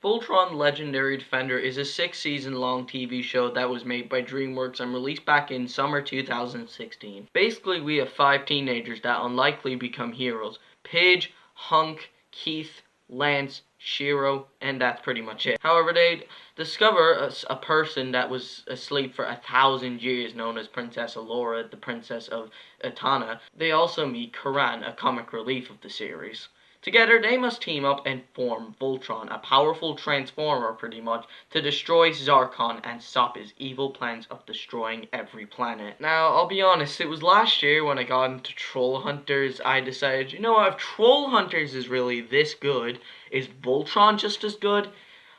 Voltron Legendary Defender is a 6-season long TV show that was made by DreamWorks and released back in summer 2016. Basically, we have 5 teenagers that unlikely become heroes. Pidge, Hunk, Keith, Lance, Shiro, and that's pretty much it. However, they discover a person that was asleep for 1,000 years, known as Princess Allura, the Princess of Etana. They also meet Karan, a comic relief of the series. Together, they must team up and form Voltron, a powerful transformer pretty much, to destroy Zarkon and stop his evil plans of destroying every planet. Now, I'll be honest, it was last year when I got into Troll Hunters, I decided, you know what, if Troll Hunters is really this good, is Voltron just as good?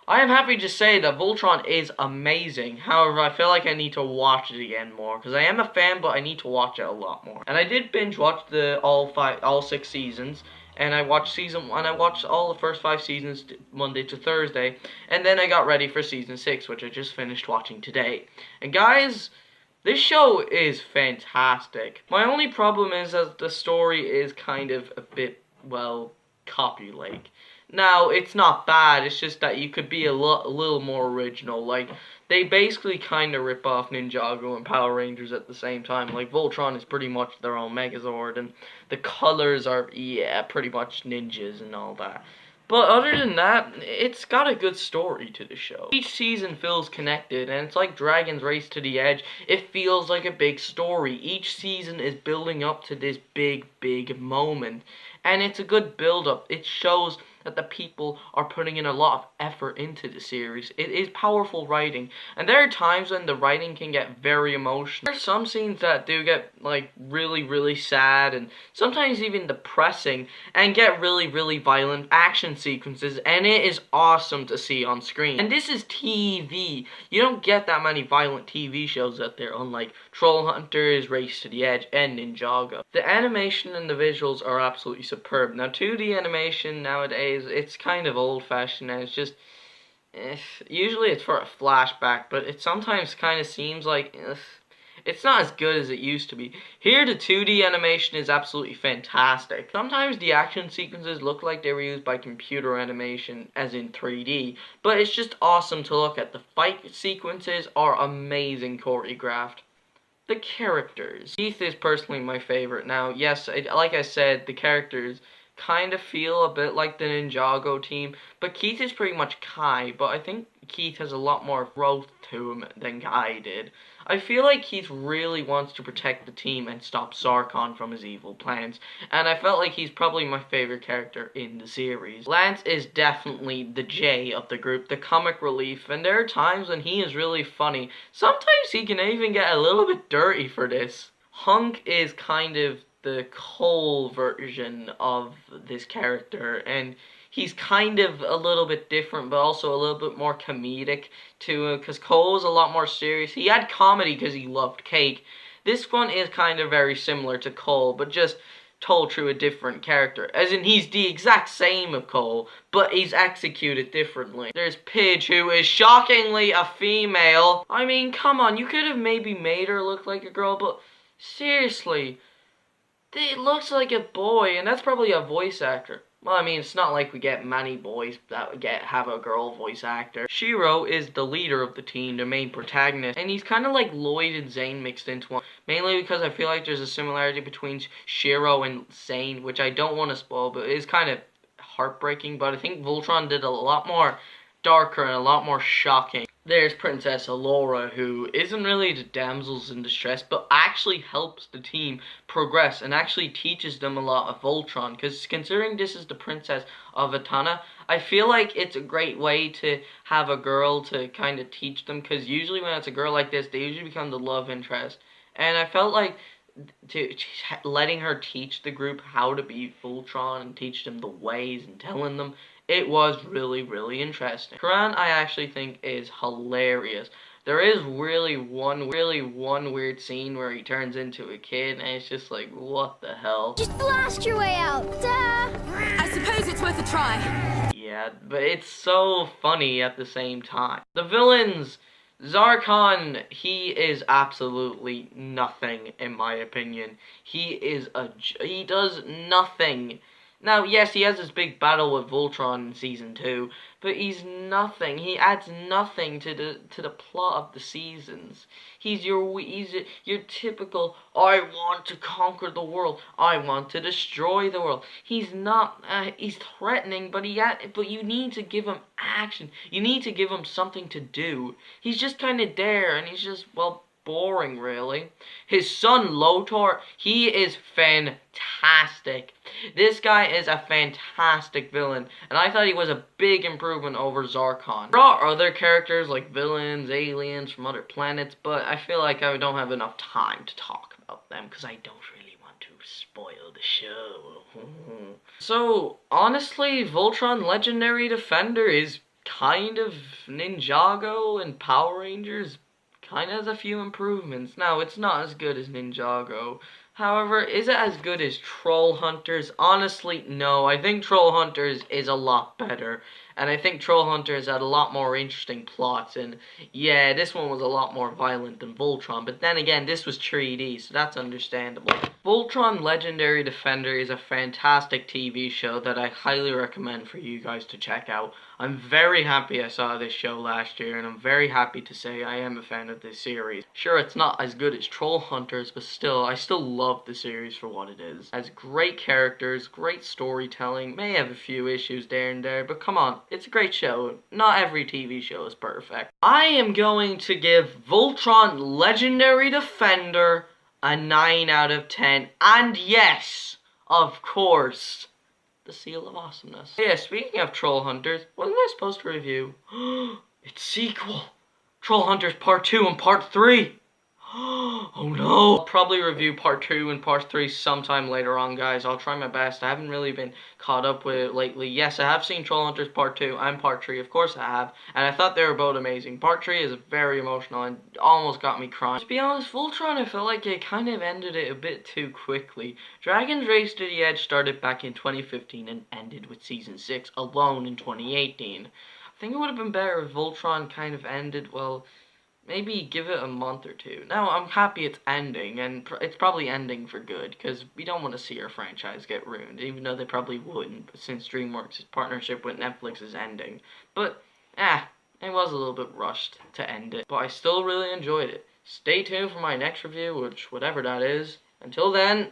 I am happy to say that Voltron is amazing. However, I feel like I need to watch it again more, because I am a fan, but I need to watch it a lot more. And I did binge watch all 6 seasons. And I watched season 1, I watched all the first 5 seasons Monday to Thursday, and then I got ready for season 6, which I just finished watching today. And guys, this show is fantastic. My only problem is that the story is kind of a bit, well, copy-like. Now, it's not bad, it's just that you could be a little more original. Like, they basically kind of rip off Ninjago and Power Rangers at the same time. Like, Voltron is pretty much their own Megazord, and the colors are, yeah, pretty much ninjas and all that. But other than that, it's got a good story to the show. Each season feels connected, and it's like Dragon's Race to the Edge. It feels like a big story. Each season is building up to this big moment. And it's a good build-up. It shows that the people are putting in a lot of effort into the series. It is powerful writing. And there are times when the writing can get very emotional. There are some scenes that do get, like, really sad and sometimes even depressing and get really violent action sequences. And it is awesome to see on screen. And this is TV. You don't get that many violent TV shows out there, unlike Troll Hunters, Race to the Edge, and Ninjago. The animation and the visuals are absolutely superb. Now, 2D animation nowadays, it's kind of old-fashioned, and it's just, usually it's for a flashback, but it sometimes kind of seems like, it's not as good as it used to be. Here, the 2D animation is absolutely fantastic. Sometimes the action sequences look like they were used by computer animation, as in 3D, but it's just awesome to look at. The fight sequences are amazing choreographed. The characters. Keith is personally my favorite. Now, yes, like I said, the characters kind of feel a bit like the Ninjago team, but Keith is pretty much Kai, but I think Keith has a lot more growth to him than Kai did. I feel like Keith really wants to protect the team and stop Zarkon from his evil plans, and I felt like he's probably my favorite character in the series. Lance is definitely the J of the group, the comic relief, and there are times when he is really funny. Sometimes he can even get a little bit dirty for this. Hunk is kind of the Cole version of this character, and he's kind of a little bit different, but also a little bit more comedic too, because Cole is a lot more serious. He had comedy because he loved cake. This one is kind of very similar to Cole, but just told through a different character. As in, he's the exact same of Cole, but he's executed differently. There's Pidge, who is shockingly a female. I mean, come on, you could have maybe made her look like a girl, but seriously, it looks like a boy, and that's probably a voice actor. Well, I mean, it's not like we get many boys that have a girl voice actor. Shiro is the leader of the team, the main protagonist, and he's kind of like Lloyd and Zane mixed into one. Mainly because I feel like there's a similarity between Shiro and Zane, which I don't want to spoil, but it is kind of heartbreaking. But I think Voltron did a lot more darker and a lot more shocking. There's Princess Allura, who isn't really the damsels in distress, but actually helps the team progress and actually teaches them a lot of Voltron. Because considering this is the Princess of Etana, I feel like it's a great way to have a girl to kind of teach them. Because usually when it's a girl like this, they usually become the love interest. And I felt like letting her teach the group how to be Voltron and teach them the ways and telling them, it was really interesting. Karan, I actually think, is hilarious. There is really one weird scene where he turns into a kid, and it's just like, what the hell? Just blast your way out, duh! I suppose it's worth a try. Yeah, but it's so funny at the same time. The villains, Zarkon, he is absolutely nothing, in my opinion. He does nothing. Now, yes, he has this big battle with Voltron in season 2, but he's nothing. He adds nothing to the plot of the seasons. He's your typical, I want to conquer the world. I want to destroy the world. He's not. He's threatening, but you need to give him action. You need to give him something to do. He's just kind of there, and he's just, well, boring, really. His son Lotor, he is fantastic. This guy is a fantastic villain, and I thought he was a big improvement over Zarkon. There are other characters like villains, aliens from other planets, but I feel like I don't have enough time to talk about them because I don't really want to spoil the show. So, honestly, Voltron Legendary Defender is kind of Ninjago and Power Rangers. Kind of has a few improvements. Now, it's not as good as Ninjago. However, is it as good as Troll Hunters? Honestly, no. I think Troll Hunters is a lot better. And I think Troll Hunters had a lot more interesting plots. And yeah, this one was a lot more violent than Voltron. But then again, this was 3D, so that's understandable. Voltron Legendary Defender is a fantastic TV show that I highly recommend for you guys to check out. I'm very happy I saw this show last year, and I'm very happy to say I am a fan of this series. Sure, it's not as good as Troll Hunters, but still, I still love the series for what it is. It has great characters, great storytelling, may have a few issues there and there, but come on, it's a great show. Not every TV show is perfect. I am going to give Voltron Legendary Defender a 9 out of 10, and yes, of course, the seal of awesomeness. Yeah, speaking of Troll Hunters, wasn't I supposed to review? It's sequel. Troll Hunters Part 2 and Part 3. Oh no. I'll probably review Part 2 and Part 3 sometime later on, guys. I'll try my best. I haven't really been caught up with it lately. Yes, I have seen Troll Hunters Part 2 and Part 3. Of course I have. And I thought they were both amazing. Part 3 is very emotional and almost got me crying. To be honest, Voltron, I felt like it kind of ended it a bit too quickly. Dragon's Race to the Edge started back in 2015 and ended with Season 6 alone in 2018. I think it would have been better if Voltron kind of ended, well, maybe give it a month or two. Now, I'm happy it's ending, and it's probably ending for good, because we don't want to see our franchise get ruined, even though they probably wouldn't, since DreamWorks' partnership with Netflix is ending. But, it was a little bit rushed to end it, but I still really enjoyed it. Stay tuned for my next review, whatever that is. Until then,